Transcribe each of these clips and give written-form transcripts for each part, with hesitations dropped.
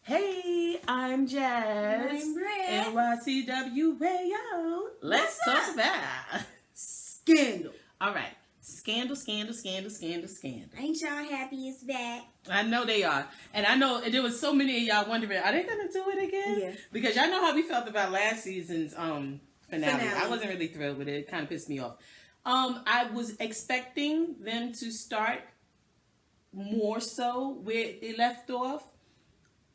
Hey, I'm Jazz. I'm Britt. NYCWAO. Let's talk about scandal. All right. Scandal. Ain't y'all happy it's back? I know they are. And I know there was so many of y'all wondering, are they going to do it again? Yeah. Because y'all know how we felt about last season's finale. I wasn't really thrilled with it. It kind of pissed me off. I was expecting them to start more so where they left off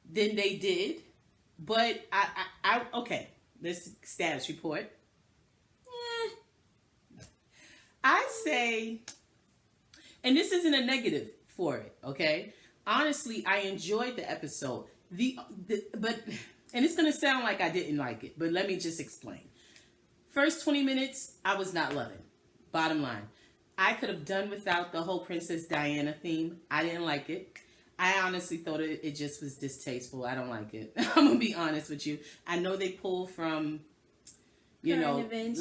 than they did. But I okay, this status report. I say, and this isn't a negative for it, okay? Honestly, I enjoyed the episode. But it's gonna sound like I didn't like it, but let me just explain. First 20 minutes, I was not loving. Bottom line. I could have done without the whole Princess Diana theme. I didn't like it. I honestly thought it just was distasteful. I don't like it. I'm going to be honest with you. I know they pull from, live events,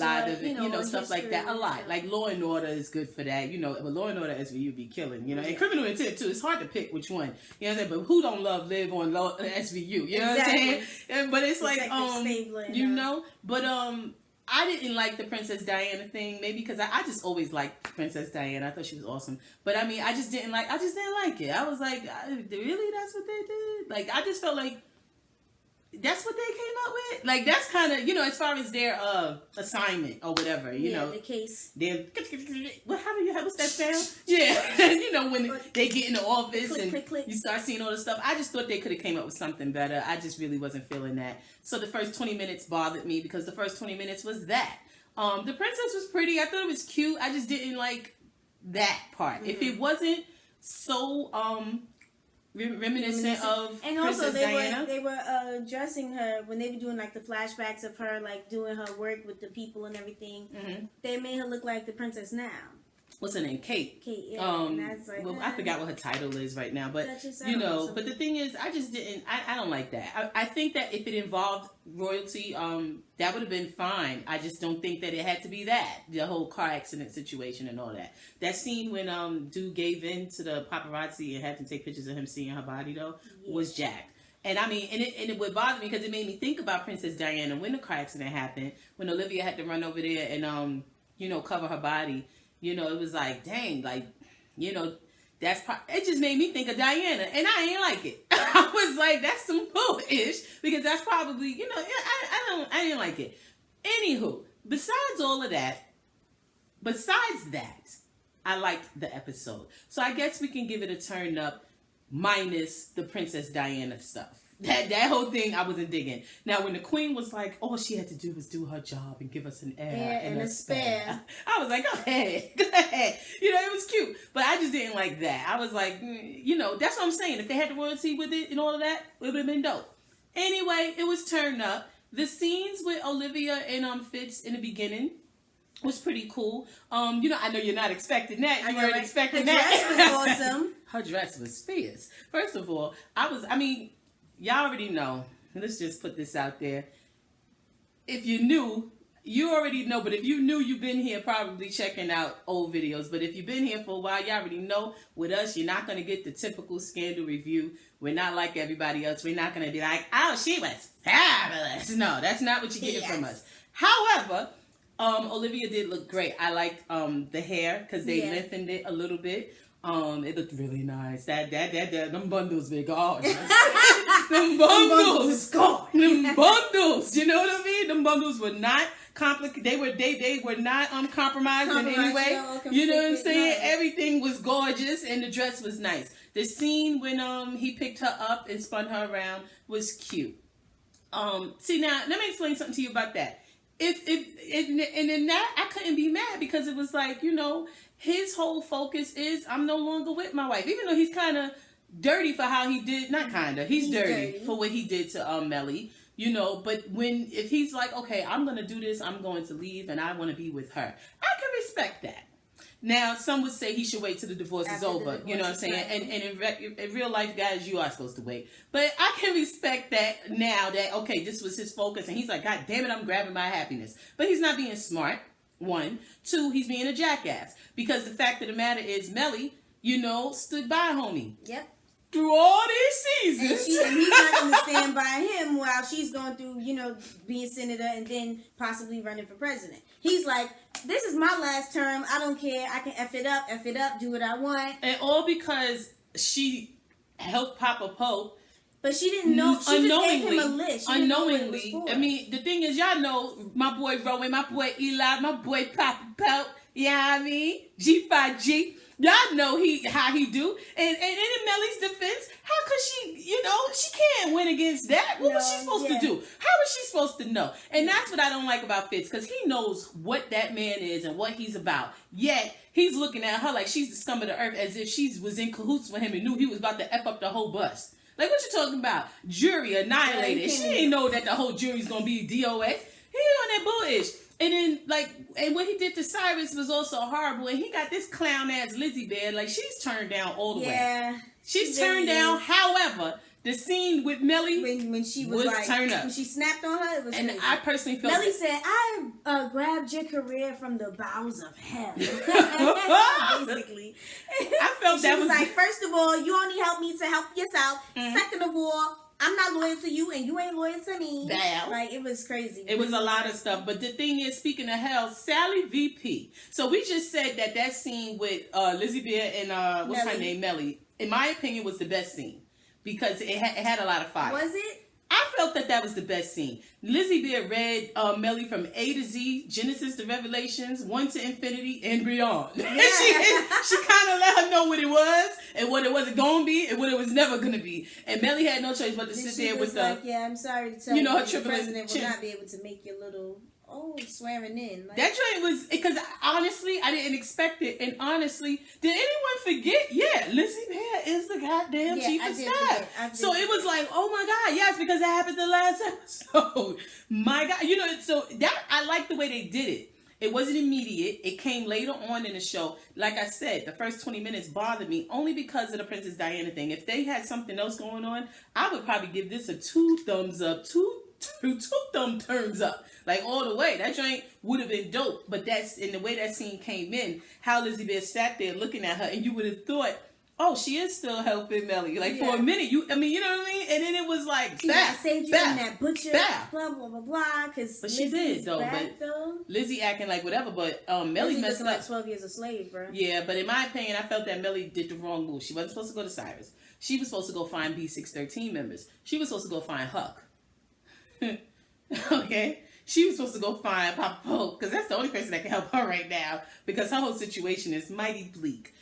stuff like that a lot. Like Law and Order is good for that. But Law and Order SVU be killing, And Criminal Intent too. It's hard to pick which one. You know what I'm saying? But who don't love live on SVU? You know what I'm saying? But it's but I didn't like the Princess Diana thing, maybe because I just always liked Princess Diana. I thought she was awesome. But I mean, I just didn't like it. I was like, really? That's what they did? Like, I just felt like that's what they came up with. Like, that's kind of, as far as their assignment or whatever, the case. What's that sound? Yeah. When they get in the office click. You start seeing all the stuff. I just thought they could have came up with something better. I just really wasn't feeling that. So the first 20 minutes bothered me because the first 20 minutes was that. The princess was pretty. I thought it was cute. I just didn't like that part. Mm-hmm. If it wasn't so reminiscent of and Princess also Diana. they were dressing her when they were doing like the flashbacks of her like doing her work with the people and everything. Mm-hmm. They made her look like the princess now. What's her name? Kate. Yeah. And that's like, I forgot what her title is right now, but but the thing is, I just didn't. I don't like that. I think that if it involved royalty, that would have been fine. I just don't think that it had to be that. The whole car accident situation and all that. That scene when dude gave in to the paparazzi and had to take pictures of him seeing her body though was jacked. And I mean, and it would bother me because it made me think about Princess Diana when the car accident happened, when Olivia had to run over there and cover her body. It was like, dang, like, it just made me think of Diana, and I ain't like it. I was like, that's some bull-ish, because that's probably, I didn't like it. Anywho, besides that, I liked the episode. So I guess we can give it a turn up, minus the Princess Diana stuff. That whole thing I wasn't digging. Now when the queen was like, all she had to do was do her job and give us an heir and a spare, I was like, go ahead. It was cute, but I just didn't like that. I was like, that's what I'm saying. If they had the royalty with it and all of that, it would have been dope. Anyway, it was turned up. The scenes with Olivia and Fitz in the beginning was pretty cool. I know you're not expecting that. You weren't expecting that. Her dress was awesome. Her dress was fierce. First of all, y'all already know. Let's just put this out there. If you knew, you already know. But if you knew, you've been here probably checking out old videos. But if you've been here for a while, y'all already know with us, you're not going to get the typical scandal review. We're not like everybody else. We're not going to be like, oh, she was fabulous. No, that's not what you're getting from us. However, Olivia did look great. I liked the hair because they lengthened it a little bit. It looked really nice. Them bundles were gorgeous. Them bundles, them bundles. You know what I mean? Them bundles were not complicated. They were not compromised in any way. You know what I'm saying? Everything was gorgeous and the dress was nice. The scene when he picked her up and spun her around was cute. See now, let me explain something to you about that. And in that I couldn't be mad because it was like, his whole focus is I'm no longer with my wife, even though he's kind of dirty for how he did. Not kind of. He's dirty for what he did to Melly. But if he's like, okay, I'm gonna do this, I'm going to leave, and I want to be with her, I can respect that. Now, some would say he should wait till the divorce is over. You know what I'm saying? Right. And in real life, guys, you are supposed to wait. But I can respect that now that, okay, this was his focus. And he's like, God damn it, I'm grabbing my happiness. But he's not being smart. 1. 2, he's being a jackass. Because the fact of the matter is, Melly, stood by homie. Yep. through all these seasons. And he's not going to stand by him while she's going through, being senator and then possibly running for president. He's like, this is my last term. I don't care. I can F it up, do what I want. And all because she helped Papa Pope. But she didn't know. She just gave him a list. Unknowingly. I mean, the thing is, y'all know my boy Rowan, my boy Eli, my boy Papa Pope. Yeah, I mean, G5G. Y'all know how he do. And in Melly's defense, how could she, she can't win against that. What was she supposed to do? How was she supposed to know? And that's what I don't like about Fitz, because he knows what that man is and what he's about. Yet, he's looking at her like she's the scum of the earth, as if she was in cahoots with him and knew he was about to F up the whole bus. Like, what you talking about? Jury annihilated. She didn't know that the whole jury's going to be DOA. He on that bullish. And then, and what he did to Cyrus was also horrible. And he got this clown-ass Lizzie Bear. Like, she's turned down all the way. Yeah. She's turned down. However, the scene with Melly when she was like, turned up. When she snapped on her, it was and crazy. I personally felt Melly said, I grabbed your career from the bowels of hell. Basically. I felt she that was like, first of all, you only help me to help yourself. Mm-hmm. Second of all, I'm not loyal to you and you ain't loyal to me. Damn. Like, it was crazy. It was a lot of stuff. But the thing is, speaking of hell, Sally VP. So we just said that scene with Lizzie Bear and what's her name, Melly, in my opinion, was the best scene. Because it had a lot of fire. Was it? I felt that was the best scene. Lizzie Bear read Melly from A to Z, Genesis to Revelations, 1 to Infinity, and beyond. Yeah. she kind of let her know what it was, and what it wasn't going to be, and what it was never going to be. And Melly had no choice but to sit there with yeah, I'm sorry to tell you, her the president will not be able to make your little... swearing in. That joint was, because honestly, I didn't expect it. And honestly, did anyone forget? Yeah, Lizzie Bear is the goddamn chief of staff. So it was like, oh my God, yes, because that happened the last episode. My God, so that, I like the way they did it. It wasn't immediate. It came later on in the show. Like I said, the first 20 minutes bothered me only because of the Princess Diana thing. If they had something else going on, I would probably give this a 2 thumbs up, two thumb turns up, like all the way. That joint would have been dope. But that's in the way that scene came in, how Lizzie Bear sat there looking at her, and you would have thought, oh, she is still helping Melly. Like for a minute, you know what I mean? And then it was like, I saved you from that butcher, blah blah blah blah. But she did though. Lizzie acting like whatever. But Melly messed up. Like 12 years a slave, bro. Yeah, but in my opinion, I felt that Melly did the wrong move. She wasn't supposed to go to Cyrus. She was supposed to go find B613 members. She was supposed to go find Huck. Okay, she was supposed to go find Papa Pope, because that's the only person that can help her right now, because her whole situation is mighty bleak.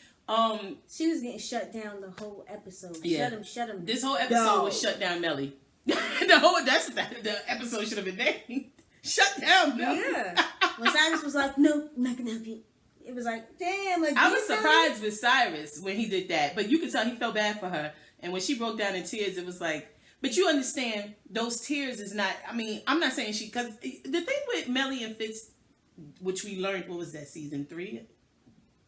She was getting shut down the whole episode. Yeah. Shut him. This whole episode was shut down Melly. The episode should have been named Shut Down Melly. Yeah. When Cyrus was like, no, I'm not gonna help you. It was like, damn. Like, I was surprised with Cyrus when he did that, but you could tell he felt bad for her. And when she broke down in tears, it was like, but you understand, those tears is not, I mean, I'm not saying because the thing with Melly and Fitz, which we learned, what was that, season 3?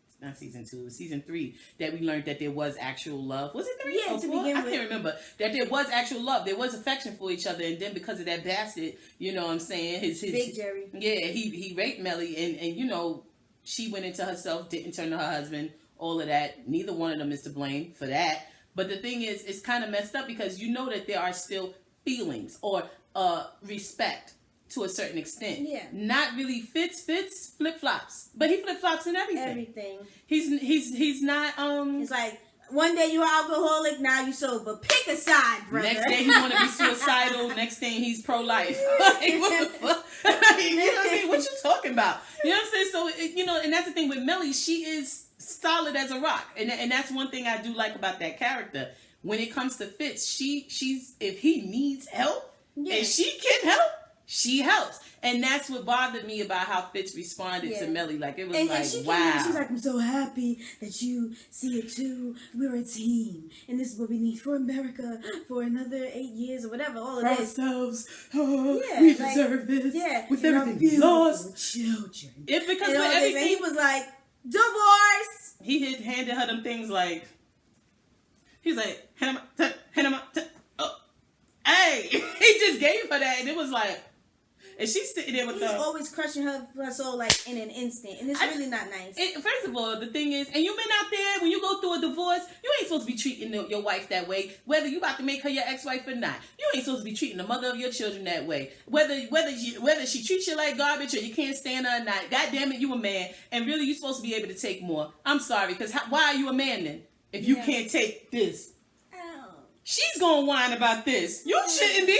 It's not season 2, it was season 3, that we learned that there was actual love. Was it 3? Yeah, to begin with. I can't remember. That there was actual love. There was affection for each other, and then because of that bastard, you know what I'm saying? His Big Jerry. Yeah, he raped Melly, and she went into herself, didn't turn to her husband, all of that. Neither one of them is to blame for that. But the thing is, it's kind of messed up because you know that there are still feelings or respect to a certain extent. Yeah. Not really Fitz flip-flops. But he flip-flops in everything. Everything. He's not It's like, one day you're alcoholic, now you sober. Pick a side, brother. Next day he want to be suicidal. Next thing he's pro-life. Like, what the fuck? You know what I mean? What you talking about? You know what I'm saying? So, and that's the thing with Melly. She is solid as a rock, and that's one thing I do like about that character. When it comes to Fitz, she's if he needs help and she can help, she helps. And that's what bothered me about how Fitz responded to Melly. Like, it was wow. She's like, I'm so happy that you see it too. We're a team, and this is what we need for America for another 8 years or whatever. All of for this. Ourselves, we deserve this. Yeah, with everything lost, children. It's because with everything. And he was like, divorce. He handed her them things like, he's like, hand him up, oh, hey, he just gave her that, and it was like, And she's sitting there with He's always crushing her soul like in an instant, and it's really not nice. First of all, the thing is, and you been out there when you go through a divorce, you ain't supposed to be treating your wife that way. Whether you about to make her your ex-wife or not, you ain't supposed to be treating the mother of your children that way. Whether she treats you like garbage or you can't stand her or not, God damn it, you a man, and really you supposed to be able to take more. I'm sorry, because why are you a man then if you can't take this? She's gonna whine about this. You shouldn't be,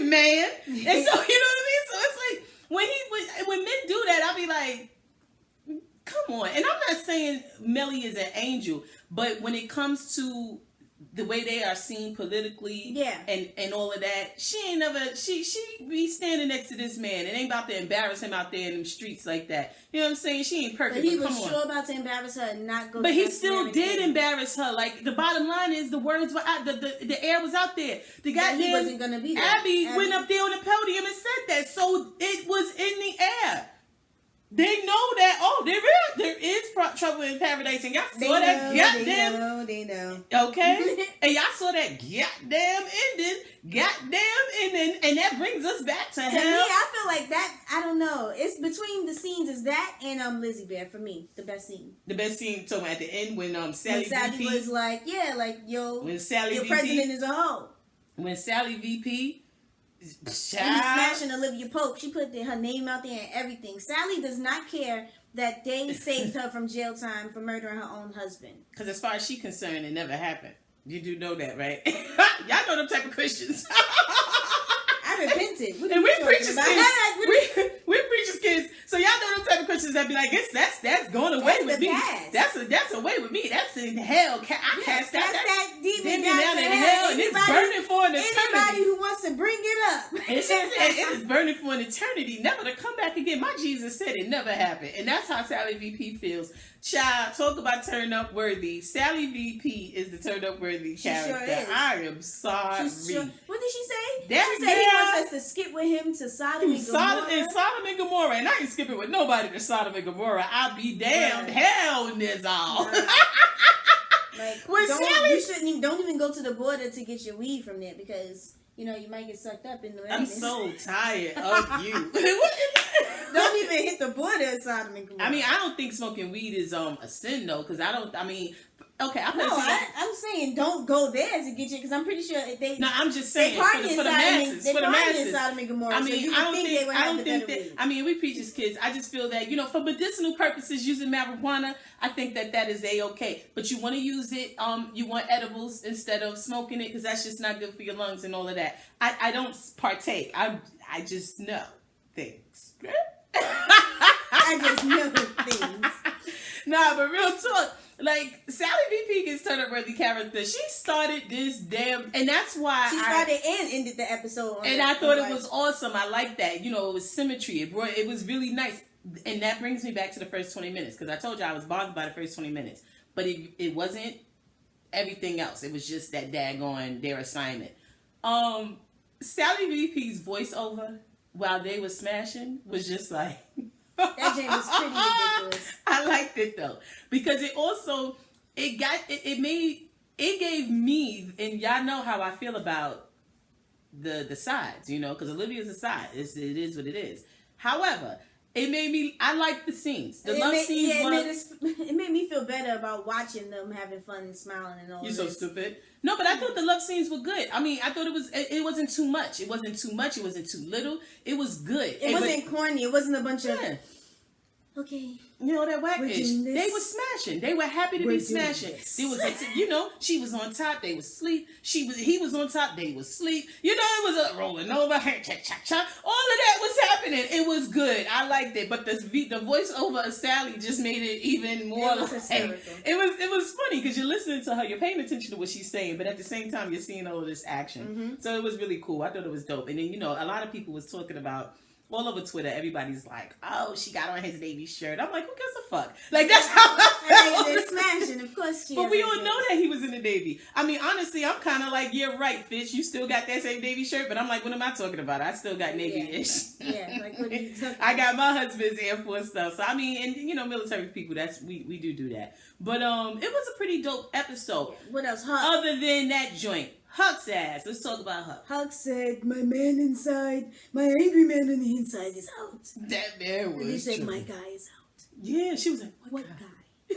man. And so, you know what I mean? So it's like, when men do that, I'll be like, come on. And I'm not saying Melly is an angel, but when it comes to the way they are seen politically and all of that, she be standing next to this man and ain't about to embarrass him out there in them streets like that. You know what I'm saying? She ain't perfect. But he was sure about to embarrass her and not go. But he still did embarrass her. Like, the bottom line is the words were out, the air was out there. The guy he wasn't gonna be there. Abby went up there on the podium and said that, so it was in the air. They know that, there is trouble in paradise, and y'all saw that goddamn. They know. Okay? And y'all saw that goddamn ending, and that brings us back to hell. To me, I feel like that, I don't know. It's between the scenes is that and Lizzie Bear for me, the best scene. The best scene, so at the end when Sally VP was like, when Sally VP, president is a hoe. When Sally VP. And he's smashing Olivia Pope. She put her name out there and everything. Sally does not care that they saved her from jail time for murdering her own husband. Because as far as she's concerned, it never happened. You do know that, right? Y'all know them type of Christians. I repented. And we preachers kids. We preachers kids. So y'all know them type of Christians that be like, that's going away with me. That's away with me. That's in hell. I cast that demon down in hell. And it's burning for an eternity. Anybody who wants to bring it up. It is burning for an eternity, never to come back again. My Jesus said it never happened. And that's how Sally VP feels. Child, talk about turn up worthy. Sally VP is the turn up worthy character. Sure is. I am sorry. What did she say? That she said he wants us to skip with him to Sodom and Gomorrah. Sodom and Gomorrah. And I ain't skipping with nobody to Sodom and Gomorrah. I'll be damned. Hell in this all. Like, don't even go to the border to get your weed from there, because you might get sucked up in the I'm so tired of you. Don't even hit the border at Sodom and Gomorrah. I mean, I don't think smoking weed is a sin though, because I'm saying don't go there to get you, because I'm pretty sure they. No, I'm just saying for the masses. For the masses. Sodom and Gomorrah. I mean, so I don't think that. I mean, we preachers kids. I just feel that for medicinal purposes, using marijuana, I think that is okay. But you want to use it. You want edibles instead of smoking it, because that's just not good for your lungs and all of that. I don't partake. I just know things. I just know things. Nah, but real talk. Like, Sally VP gets turned up worthy character. She started this and that's why she started and ended the episode. I thought it was awesome. I like that. It was symmetry. It was really nice. And that brings me back to the first 20 minutes, because I told you I was bothered by the first 20 minutes. But it wasn't everything else. It was just that daggone their assignment. Sally VP's voiceover while they were smashing was just like... That jam was pretty ridiculous. I liked it though, because it gave me, and y'all know how I feel about the sides, because Olivia's a side. It is what it is. However, I like the scenes. The love scenes. It made me feel better about watching them having fun and smiling and all. You're so stupid. No, but I thought the love scenes were good. I mean, I thought it wasn't too much. It wasn't too much. It wasn't too little. It was good. It wasn't corny. It wasn't a bunch of... Okay. That wackish. They were smashing. They were happy to be smashing. There was, she was on top. They was asleep. He was on top. They was asleep. It was a rolling over. All of that was happening. It was good. I liked it. But the voiceover of Sally just made it even more. It was hysterical. It was funny, because you're listening to her. You're paying attention to what she's saying, but at the same time, you're seeing all of this action. Mm-hmm. So it was really cool. I thought it was dope. And then a lot of people was talking about. All over Twitter, everybody's like, "Oh, she got on his Navy shirt." I'm like, "Who gives a fuck?" Like, that's how I felt. They're smashing, of course. But we all know that he was in the Navy. I mean, honestly, I'm kind of like, "Yeah, right, Fitz. You still got that same Navy shirt," but I'm like, "What am I talking about? I still got Navy-ish." Yeah, like what are you talking about? I got my husband's Air Force stuff. So I mean, and military people, we do that. But it was a pretty dope episode. What else? Other than that joint. Huck's ass. Let's talk about Huck. Huck said, my man inside, my angry man on the inside is out. That man was And he said, true. my guy is out. Yeah, she was like, What guy?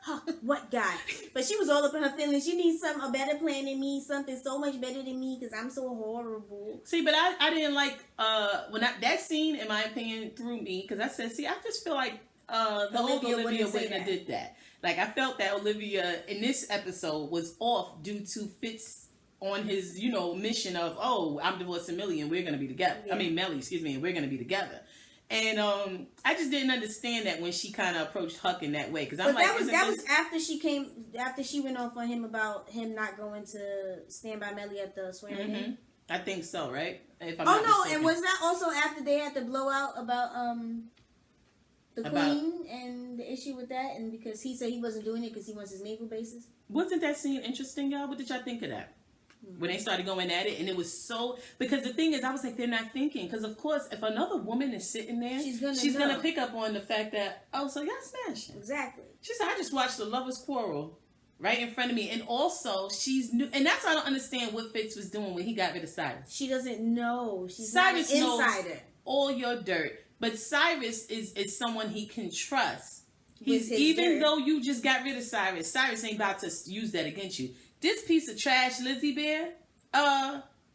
Huck, what guy? But she was all up in her feelings. She needs a better plan than me, something so much better than me, because I'm so horrible. See, but I didn't like that scene, in my opinion, threw me, because I said, see, I just feel like the old Olivia wouldn't have did that. Like, I felt that Olivia in this episode was off due to Fitz on his, mission of, oh, I'm divorcing Millie and we're gonna be together. Yeah. I mean Melly, excuse me, and we're gonna be together. And I just didn't understand that when she kind of approached Huck in that way, because I'm that was after she went off on him about him not going to stand by Melly at the swearing in. I think so, right? If I'm not mistaken. And was that also after they had the blowout about the Queen and the issue with that, and because he said he wasn't doing it because he wants his naval bases? Wasn't that scene interesting, y'all? What did y'all think of that? When they started going at it, and it was so, because the thing is, I was like, they're not thinking, because of course, if another woman is sitting there, she's gonna pick up on the fact that, oh, so y'all smashing. Exactly. She said, I just watched the lovers quarrel right in front of me, and also she's new, and that's why I don't understand what Fitz was doing when he got rid of Cyrus. She doesn't know. She's Cyrus not an insider. Knows all your dirt, but Cyrus is someone he can trust. Even though you just got rid of Cyrus ain't about to use that against you. This piece of trash, Lizzie Bear,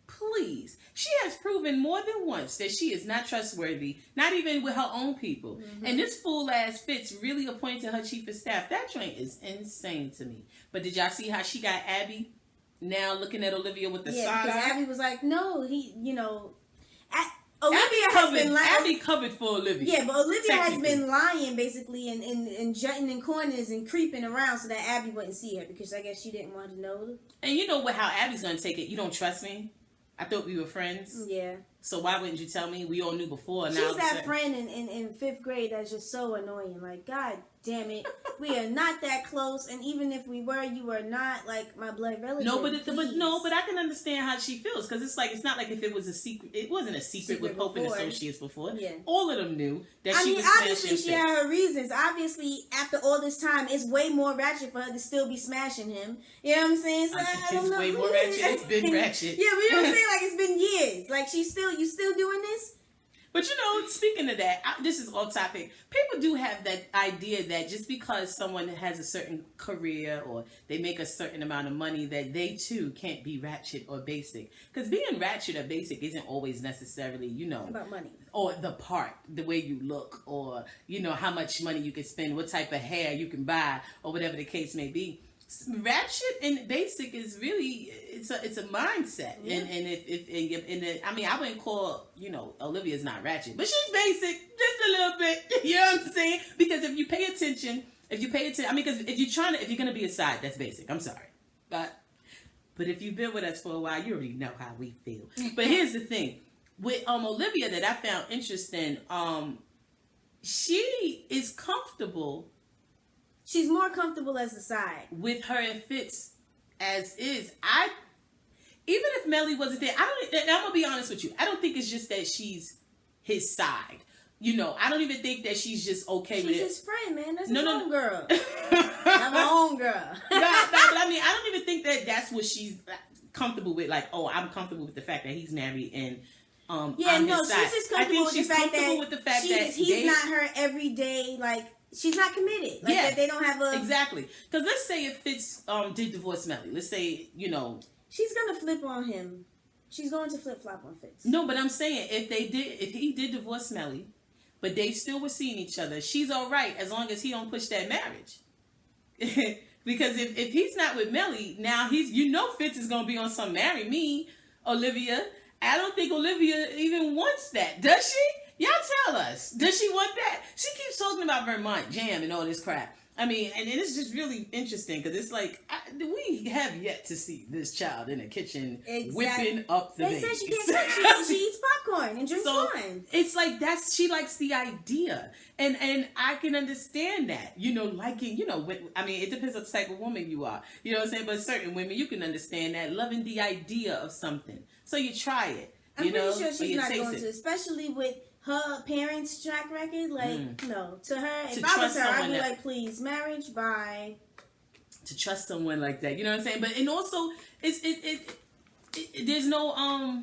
please. She has proven more than once that she is not trustworthy, not even with her own people. And this fool-ass Fitz really appointed her chief of staff. That joint is insane to me. But did y'all see how she got Abby now looking at Olivia with the side eye? Yeah, because Abby was like, no, Abby covered for Olivia. Yeah, but Olivia has been lying basically and jutting in corners and creeping around so that Abby wouldn't see her, because I guess she didn't want to know. And you know how Abby's gonna take it. You don't trust me? I thought we were friends. Yeah. So why wouldn't you tell me? We all knew before. She's that friend in 5th grade that's just so annoying. Like, God damn it, we are not that close, and even if we were, you are not like my blood relative. No, but I can understand how she feels, because it's not like if it was a secret. It wasn't a secret with Pope and Associates before. Yeah. All of them knew that she was smashing. Obviously she had her reasons. Obviously, after all this time, it's way more ratchet for her to still be smashing him. You know what I'm saying? So I don't know. Way more ratchet. It's been ratchet. Yeah, but you know what I'm saying? Like, it's been years. Like, you still doing this? But speaking of that, this is off topic. People do have that idea that just because someone has a certain career or they make a certain amount of money, that they too can't be ratchet or basic. Because being ratchet or basic isn't always necessarily, about money. Or the way you look, or, how much money you can spend, what type of hair you can buy, or whatever the case may be. Ratchet and basic is really it's a mindset. Yeah. And I wouldn't call Olivia's not ratchet, but she's basic just a little bit. You know what I'm saying? Because if you pay attention, because if you're gonna be a side, that's basic. I'm sorry, but if you've been with us for a while, you already know how we feel. But here's the thing with Olivia that I found interesting. She is comfortable. She's more comfortable as a side. With her and Fitz as is. Even if Melly wasn't there, I'm going to be honest with you. I don't think it's just that she's his side. I don't even think that she's just okay with it. She's his friend, man. That's his own girl. I'm my own girl. But I don't even think that that's what she's comfortable with. Like, oh, I'm comfortable with the fact that he's married and she's just comfortable with the fact that he's not her everyday, like, she's not committed. Like, that they don't have a... Exactly. Because let's say if Fitz did divorce Melly. Let's say, She's going to flip on him. She's going to flip-flop on Fitz. No, but I'm saying, if he did divorce Melly, but they still were seeing each other, she's all right as long as he don't push that marriage. Because if he's not with Melly, now Fitz is going to be on some marry me, Olivia. I don't think Olivia even wants that. Does she? Y'all tell us. Does she want that? She keeps talking about Vermont Jam and all this crap. And it's just really interesting because it's like, we have yet to see this child in the kitchen whipping up the baby. They said she can't cook. She eats popcorn and drinks wine. It's like she likes the idea. And I can understand that. Liking, it depends on the type of woman you are. You know what I'm saying? But certain women, you can understand that. Loving the idea of something. So you try it. I'm pretty sure she's not going to, especially with her parents' track record. Like, no. To her, if I was her, I'd be like, please, marriage, bye. To trust someone like that. You know what I'm saying? But, and also, there's no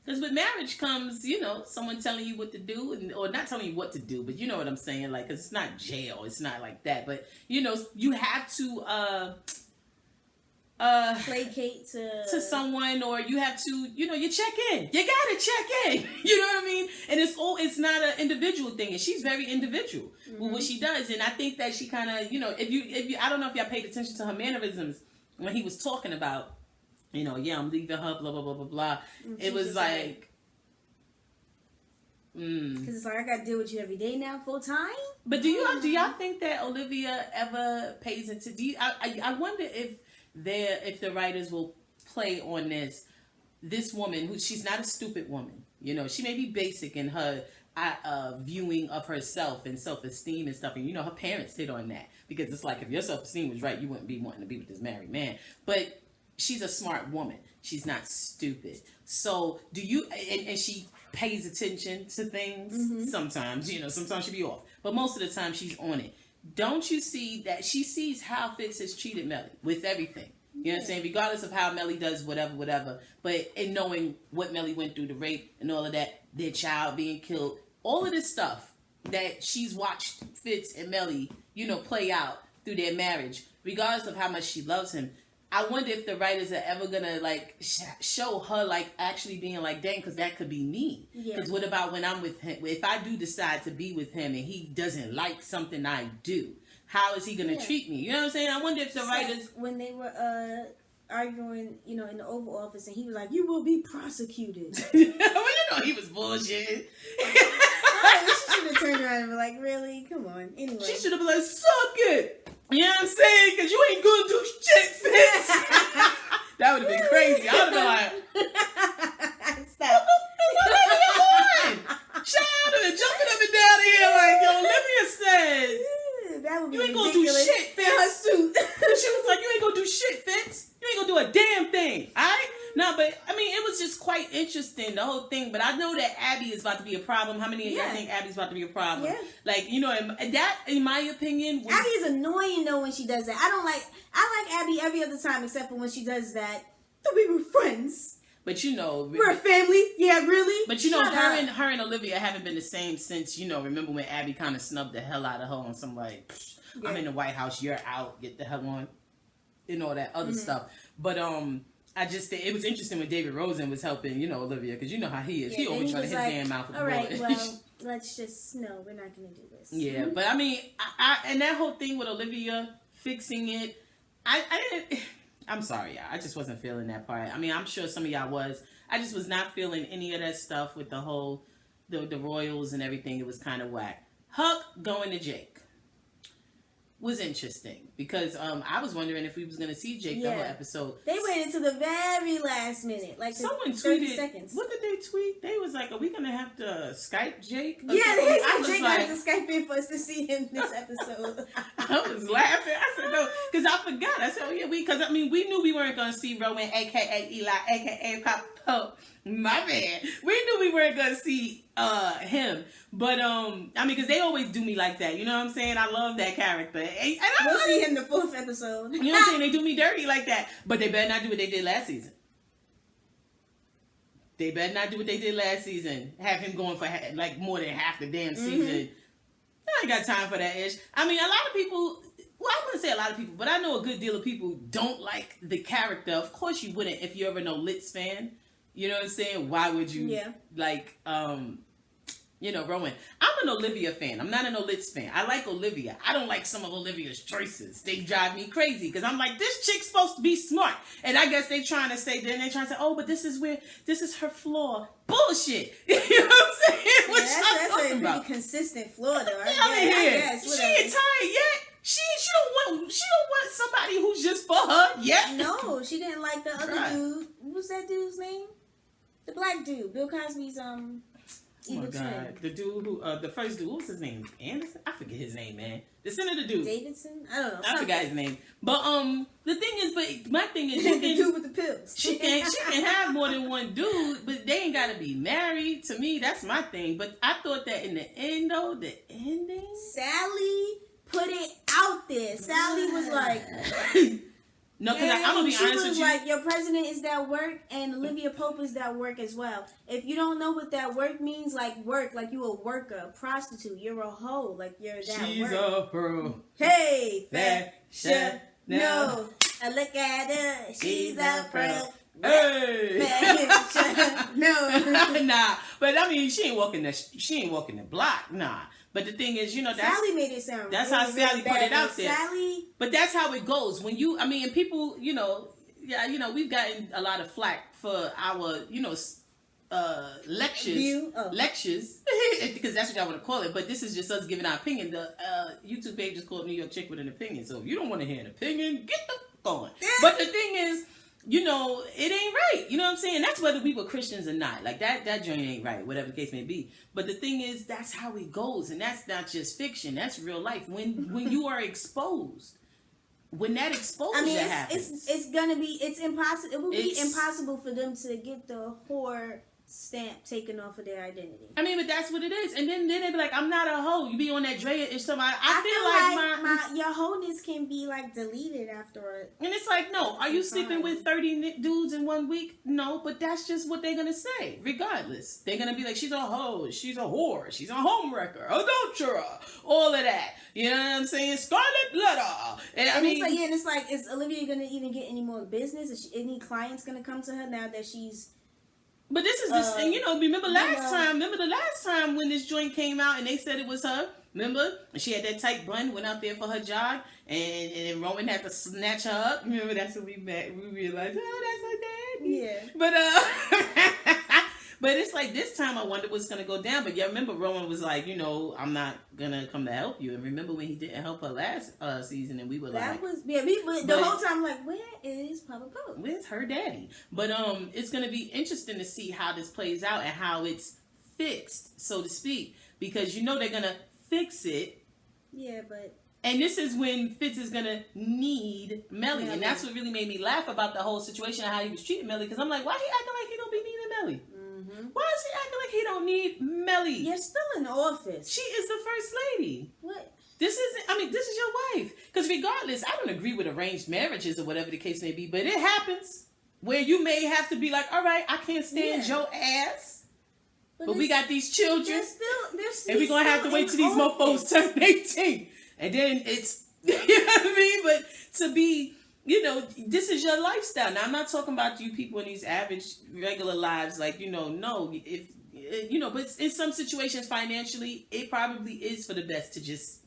because with marriage comes, you know, someone telling you what to do, or not telling you what to do, but you know what I'm saying, like, because it's not jail, it's not like that, but you know, you have to placate to someone, or you have to, you know, you check in. You gotta check in. You know what I mean? And it's not an individual thing, and she's very individual with what she does, and I think that she kind of, you know, if you, I don't know if y'all paid attention to her mannerisms when he was talking about, you know, yeah, I'm leaving her, blah, blah, blah, blah, blah. It was like... Because it's like, I got to deal with you every day now, full time? But do y'all think that Olivia ever pays into... I wonder if the writers will play on this woman, who she's not a stupid woman. You know, she may be basic in her viewing of herself and self-esteem and stuff. And, you know, her parents hit on that. Because it's like, if your self-esteem was right, you wouldn't be wanting to be with this married man. But... she's a smart woman. She's not stupid. So do you, and she pays attention to things sometimes, you know, sometimes she be off, but most of the time she's on it. Don't you see that she sees how Fitz has treated Melly with everything? You know what I'm saying? Regardless of how Melly does whatever, but in knowing what Melly went through, the rape and all of that, their child being killed, all of this stuff that she's watched Fitz and Melly, you know, play out through their marriage, regardless of how much she loves him. I wonder if the writers are ever gonna like show her like actually being like, dang, because that could be me. Because what about when I'm with him? If I do decide to be with him and he doesn't like something I do, how is he gonna treat me? You know what I'm saying? I wonder if the writers, when they were arguing, you know, in the Oval Office, and he was like, "You will be prosecuted." Well, you know, he was bullshit. She should have turned around and been like, "Really? Come on." Anyway, she should have been like, "Suck it." You know what I'm saying? Because you ain't gonna do shit, Fitz. That would have been crazy. I would have been like, stop. Shout out and jumping up and down here like, yo, Olivia said, that would be you ain't ridiculous. Gonna do shit, Fitz. Her suit. She was like, you ain't gonna do shit, Fitz. You ain't gonna do a damn thing. Alright? No, but I mean, it was just quite interesting, the whole thing. But I know that Abby is about to be a problem. How many of y'all think Abby's about to be a problem? Yeah. Like, you know, that, in my opinion, was... Abby is annoying though when she does that. I like Abby every other time except for when she does that. That we were friends. But you know, we're a family. Yeah, really. But you know, her and Olivia haven't been the same since, you know, remember when Abby kind of snubbed the hell out of her on some like, I'm in the White House, you're out, get the hell on, and all that other stuff. But I just think it was interesting when David Rosen was helping, you know, Olivia, because you know how he is. Yeah, he always trying to hit his damn mouth with the bullet. All right, well, let's just no, we're not going to do this. Yeah, but I mean, I and that whole thing with Olivia fixing it, I didn't. I'm sorry, y'all. I just wasn't feeling that part. I mean, I'm sure some of y'all was. I just was not feeling any of that stuff with the whole, the royals and everything. It was kind of whack. Huck going to Jake was interesting because I was wondering if we was going to see Jake the whole episode. They went into the very last minute, like someone 30 tweeted. seconds. What did they tweet? They was like, "Are we going to have to Skype Jake?" Yeah, they said Jake had to Skype in for us to see him this episode. I was laughing. I said no, because I forgot. I said, "Oh yeah, because I mean, we knew we weren't going to see Rowan, aka Eli, aka Pop." My man, we knew we weren't gonna see him, but I mean, because they always do me like that, you know what I'm saying? I love that character, and we'll see him the 4th episode. You know what I'm saying? They do me dirty like that, but they better not do what they did last season. They better not do what they did last season. Have him going for like more than half the damn season. I ain't got time for that ish. I mean, a lot of people. Well, I wouldn't say a lot of people, but I know a good deal of people don't like the character. Of course, you wouldn't if you're ever no Litz fan. You know what I'm saying? Why would you like, you know, Rowan? I'm an Olivia fan. I'm not an Litz fan. I like Olivia. I don't like some of Olivia's choices. They drive me crazy because I'm like, this chick's supposed to be smart. And I guess they trying to say, then they trying to say, oh, but this is her flaw. Bullshit. You know what I'm saying? That's a pretty consistent flaw though. I guess, she ain't tired yet. She don't want somebody who's just for her yet. No, she didn't like the other dude. What was that dude's name? The black dude, Bill Cosby's evil twin. The dude who the first dude, what was his name? Anderson? I forget his name, man. The senator dude. Davidson? I don't know. I forgot his name. But the thing is, but my thing is, the dude with the pills. She can have more than one dude, but they ain't gotta be married. To me, that's my thing. But I thought that in the end though, the ending, Sally put it out there. Sally was like, No, because I'm gonna be honest with you. Like, your president is that work, and Olivia Pope is that work as well. If you don't know what that work means, like work, like you a worker, a prostitute, you're a hoe, like you're that She's work. a pro. Hey, fashion, no, I look at her, she's a pro. Hey, no, nah, but I mean, she ain't walking the block, nah. But the thing is, that's Sally made it sound. That's how Sally put it out there. Sally, but that's how it goes when you. I mean, and people, we've gotten a lot of flack for our, lectures, because that's what y'all want to call it. But this is just us giving our opinion. The YouTube page is called New York Chick with an Opinion. So if you don't want to hear an opinion, get the fuck on. But the thing is, it ain't right. You know what I'm saying? That's whether we were Christians or not. Like that joint ain't right, whatever the case may be. But the thing is, that's how it goes. And that's not just fiction. That's real life. When you are exposed, when that exposure happens. It's impossible. It will be impossible for them to get the whore stamp taken off of their identity. I mean, but that's what it is. And then they be like, I'm not a hoe. You be on that Drea ish somebody. I feel like your wholeness can be like deleted after. And it's like, no, are you sleeping with 30 dudes in 1 week? No, but that's just what they're gonna say. Regardless, they're gonna be like, she's a hoe, she's a whore, she's a homewrecker, adulterer, all of that. You know what I'm saying? Scarlet letter. And I mean, it's like, is Olivia gonna even get any more business? Is any clients gonna come to her now that she's? But this is this, and remember the last time when this joint came out and they said it was her. Remember? And she had that tight bun, went out there for her jog, and then Roman had to snatch her up. Remember, that's when we met. We realized, oh, that's her dad. Yeah. But but it's like this time I wonder what's gonna go down. But yeah, remember Roman was like, I'm not gonna come to help you. And remember when he didn't help her last season, and we were that like, was the whole time like, where is Papa Pope? Where's her daddy? But it's gonna be interesting to see how this plays out and how it's fixed, so to speak, because they're gonna fix it. Yeah, but. And this is when Fitz is gonna need Melly, and that's what really made me laugh about the whole situation and how he was treating Melly. Because I'm like, why he acting like he don't be needing Melly? Mm-hmm. Why is he acting like he don't need Melly? You're still in office. She is the first lady. What? This is your wife. Because regardless, I don't agree with arranged marriages or whatever the case may be, but it happens where you may have to be like, all right, I can't stand your ass. But we got these children, and we're going to have to wait till these mofos turn 18. And then it's, you know what I mean? But to be, this is your lifestyle. Now, I'm not talking about you people in these average, regular lives. Like, no. If, but in some situations financially, it probably is for the best to just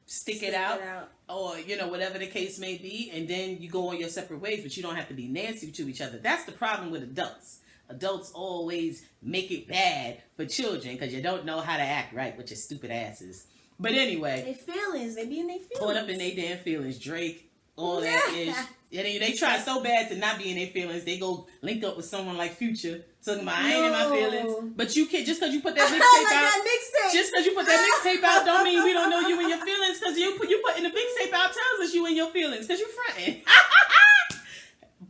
stick it out. Or, whatever the case may be. And then you go on your separate ways, but you don't have to be nasty to each other. That's the problem with adults. Adults always make it bad for children because you don't know how to act right with your stupid asses. But anyway. Their feelings. They be in their feelings. Caught up in their damn feelings. Drake, all that ish. They try so bad to not be in their feelings. They go link up with someone like Future. Talking about, I ain't in my feelings. But you can't, just because you put that mixtape out. Just because you put that mixtape out don't mean we don't know you in your feelings. Because you putting the mixtape out tells us you in your feelings. Because you fronting.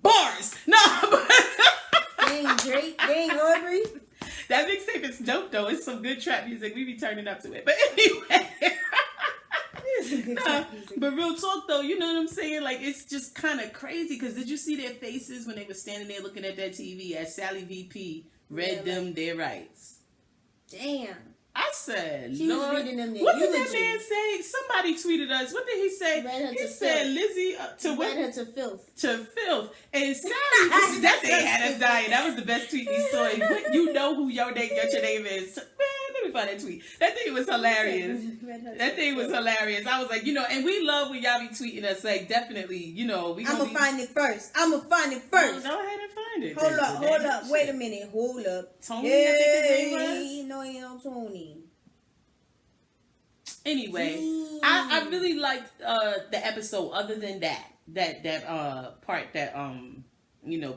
Bars. No. They ain't Drake. They ain't Aubrey. That mixtape is dope though. It's some good trap music. We be turning up to it. But anyway. But real talk though, you know what I'm saying? Like it's just kind of crazy because did you see their faces when they were standing there looking at that TV as Sally VP read them their rights? Damn. I said, she Lord, was reading them their what eulogy. did that man say? Somebody tweeted us. What did he say? He said filth. Lizzie read her to filth. To filth. And Sally, that thing had us dying. That was the best tweet we saw. You know who your name is. Man, let me find that tweet. That thing was hilarious. That thing was hilarious. I was like, and we love when y'all be tweeting us. Like, definitely, I'm going to find it first. I'm going to find it first. Go ahead and find it. Hold up. Wait a minute. Hold up. Tony, I think his name was? No, he ain't Tony. Anyway, I really liked the episode. Other than that part that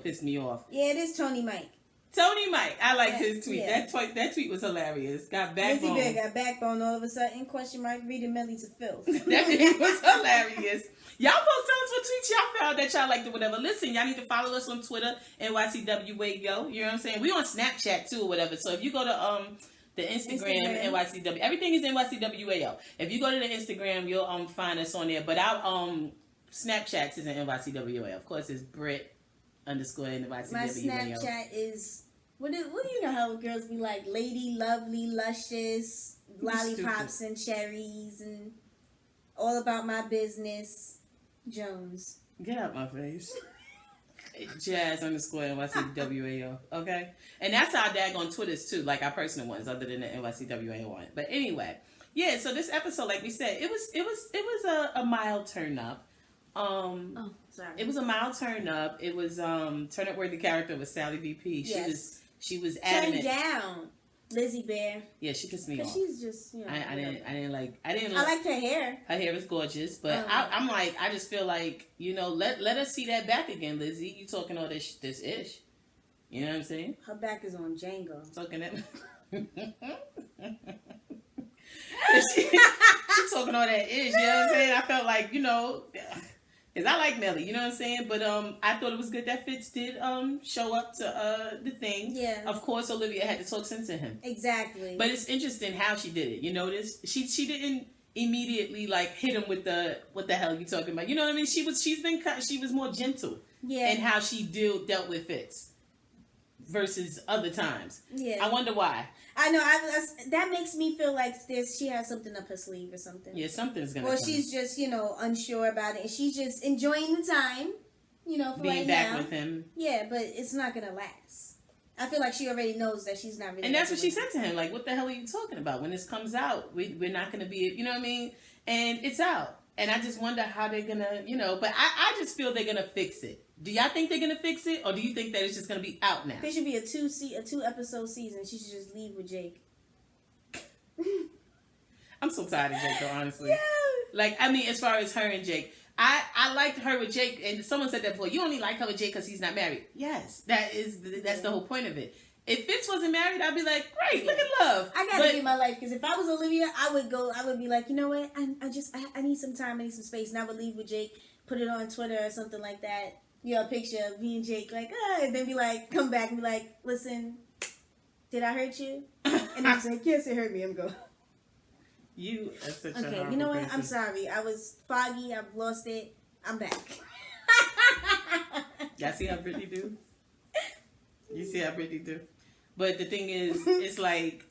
pissed me off. Yeah, it is Tony Mike. Tony Mike, I liked his tweet. Yeah. That tweet was hilarious. Got backbone. Lizzie Bear got backbone all of a sudden. Question mark. Reading Melly to filth. That thing was hilarious. Y'all post tell us what tweets y'all found that y'all liked or whatever. Listen, y'all need to follow us on Twitter, NYCWAO. You know what I'm saying? We on Snapchat too or whatever. So if you go to the Instagram NYCW, everything is NYCWAO. If you go to the Instagram, you'll find us on there. But our Snapchats isn't NYCWA. Of course, it's BRITT _ NYCWA. My Snapchat is what do you know how girls be like? Lady, lovely, luscious, lollipops and cherries, and all about my business. Jones. Get out my face. Jazz _ NYCWAO. Okay, and that's our daggone Twitters too, like our personal ones, other than the NYCWA one. But anyway, yeah. So this episode, like we said, it was a mild turn up. Sorry. It was a mild turn up. It was turn up where the character was Sally VP. She was adamant. Turn down Lizzie Bear. Yeah, she pissed me off. She's just, you know. I liked her hair. Her hair was gorgeous, but I'm like, I just feel like, you know, let us see that back again, Lizzie. You talking all this ish. You know what I'm saying? Her back is on Django. Talking that. she talking all that ish. You know what I'm saying? I felt like, you know. Because I like Melly, you know what I'm saying? But I thought it was good that Fitz did show up to the thing. Yeah. Of course, Olivia had to talk sense to him. Exactly. But it's interesting how she did it. You notice? She didn't immediately like hit him with the what the hell you talking about? You know what I mean? She was more gentle. Yeah. In how she dealt with Fitz versus other times. Yeah. I wonder why. I know. That makes me feel like she has something up her sleeve or something. Yeah, something's gonna. Or she's just, you know, unsure about it, and she's just enjoying the time, you know, for being right back now. with him. Yeah, but it's not gonna last. I feel like she already knows that she's not really. And that's what she said to him. Like, what the hell are you talking about? When this comes out, we're not gonna be, you know what I mean? And it's out. And I just wonder how they're gonna, you know. But I just feel they're gonna fix it. Do y'all think they're gonna fix it, or do you think that it's just gonna be out now? There should be a 2-episode season. She should just leave with Jake. I'm so tired of Jake, though, honestly. Yeah. Like, I mean, as far as her and Jake, I liked her with Jake, and someone said that before. You only like her with Jake because he's not married. Yes, that's the whole point of it. If Fitz wasn't married, I'd be like, great, look at love. I gotta get my life, because if I was Olivia, I would be like, you know what? I need some time, I need some space, and I would leave with Jake, put it on Twitter or something like that. You know, a picture of me and Jake, like, and then be like, come back and be like, listen, did I hurt you? And I was like, yes, it hurt me. I'm going. You are such a okay, you know what? I'm sorry. I was foggy. I've lost it. I'm back. Y'all see how Brittany do? You see how Brittany do? But the thing is, it's like,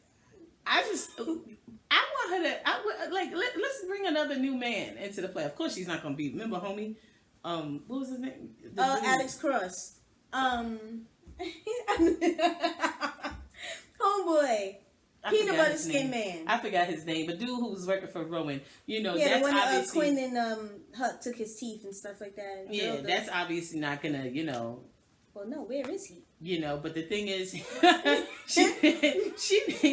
I want her to, let's bring another new man into the play. Of course she's not going to be, remember homie? What was his name? Alex Cross. Homeboy. Peanut butter skin man. I forgot his name, but dude who was working for Rowan. You know, yeah, that's the one obviously Quinn and Huck took his teeth and stuff like that. Yeah, that's obviously not gonna, you know. Well, no, where is he? You know, but the thing is, she needs a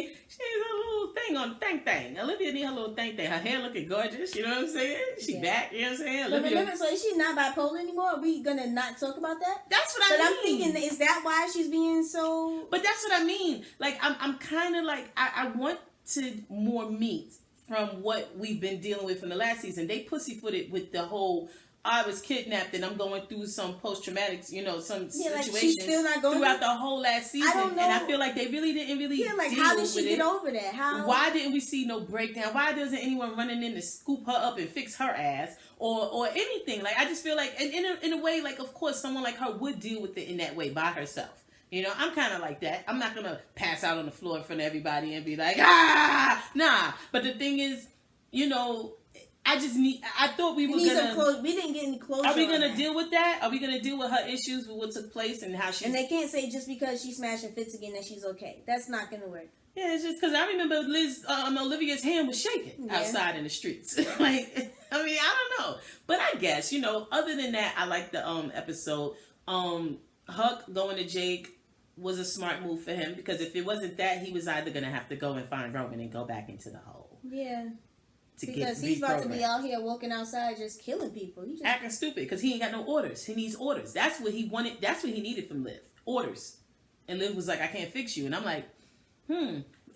little thing on thing. Olivia need her little thing. Her hair looking gorgeous. You know what I'm saying? She back. You know what I'm saying? Olivia, so is she not bipolar anymore? Are we gonna not talk about that? That's what I mean. But I'm thinking, is that why she's being so? But that's what I mean. Like I'm kind of like I want to more meat from what we've been dealing with from the last season. They pussyfooted with the whole. I was kidnapped and I'm going through some post-traumatic, you know, some situation like she's still not going throughout the whole last season. I don't know. And I feel like they really didn't like how did she get over that? How? Why didn't we see no breakdown? Why doesn't anyone running in to scoop her up and fix her ass or anything? Like, I just feel like, and in a way, like, of course, someone like her would deal with it in that way by herself. You know, I'm kind of like that. I'm not going to pass out on the floor in front of everybody and be like, nah. But the thing is, you know, I thought we were gonna. We didn't get any closure. Are we gonna deal with that? Are we gonna deal with her issues with what took place and how she? And they can't say just because she's smashing Fitz again that she's okay. That's not gonna work. Yeah, it's just because I remember Olivia's hand was shaking outside in the streets. Like, I mean, I don't know, but I guess, you know. Other than that, I like the episode. Huck going to Jake was a smart move for him, because if it wasn't that, he was either gonna have to go and find Roman and go back into the hole. Yeah. Because he's about to be out here walking outside just killing people. He just acting stupid because he ain't got no orders. He needs orders. That's what he wanted. That's what he needed from Liv. Orders. And Liv was like, I can't fix you. And I'm like,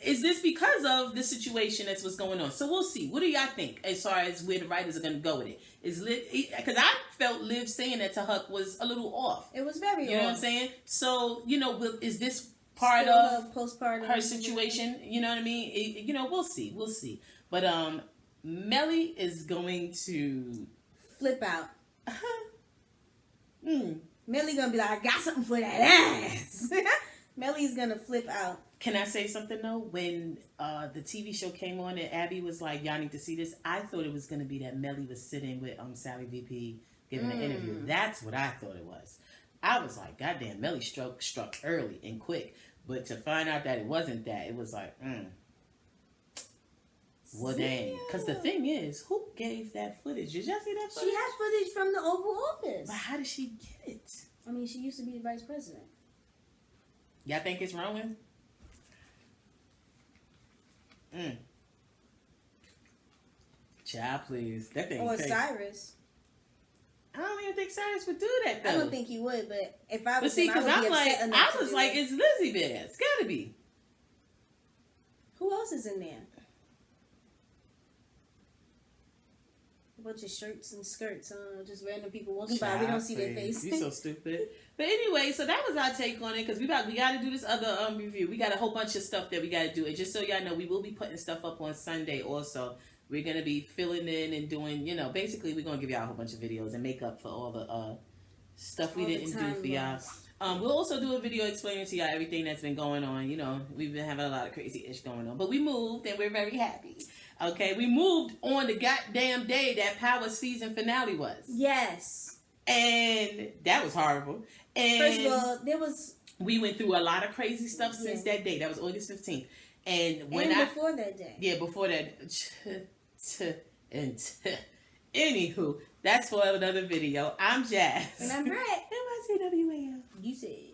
is this because of the situation that's what's going on? So we'll see. What do y'all think as far as where the writers are going to go with it? Is Liv, because I felt Liv saying that to Huck was a little off. It was very off. You know what I'm saying? So, you know, is this part of postpartum her situation? You know what I mean? You know, we'll see. We'll see. But, Melly is going to flip out. Melly gonna be like, I got something for that ass. Melly's gonna flip out. Can I say something though? When the TV show came on and Abby was like, y'all need to see this, I thought it was going to be that Melly was sitting with Sally VP giving an interview. That's what I thought it was. I was like, goddamn, Melly struck early and quick. But to find out that it wasn't that, it was like, well, dang. Because the thing is, who gave that footage? Did y'all see that footage? She has footage from the Oval Office. But how did she get it? I mean, she used to be the vice president. Y'all think it's Rowan? Child, please. That thing. Or crazy. Cyrus. I don't even think Cyrus would do that though. I don't think he would, but if I was, but see, because I was like, it's Lizzie there. It's gotta be. Who else is in there? A bunch of shirts and skirts. Just random people walking by. We don't see their face. You're so stupid. But anyway, so that was our take on it because we got to do this other review. We got a whole bunch of stuff that we got to do. And just so y'all know, we will be putting stuff up on Sunday also. We're going to be filling in and doing, basically we're going to give y'all a whole bunch of videos and make up for all the stuff we didn't do for y'all. We'll also do a video explaining to y'all everything that's been going on. We've been having a lot of crazy ish going on. But we moved and we're very happy. Okay, we moved on the goddamn day that Power season finale was. Yes. And that was horrible. And first of all, we went through a lot of crazy stuff since that day. That was August 15th. And before that day. Yeah, before that. Anywho, that's for another video. I'm Jazz. And I'm Brett. NYCWAO. You said.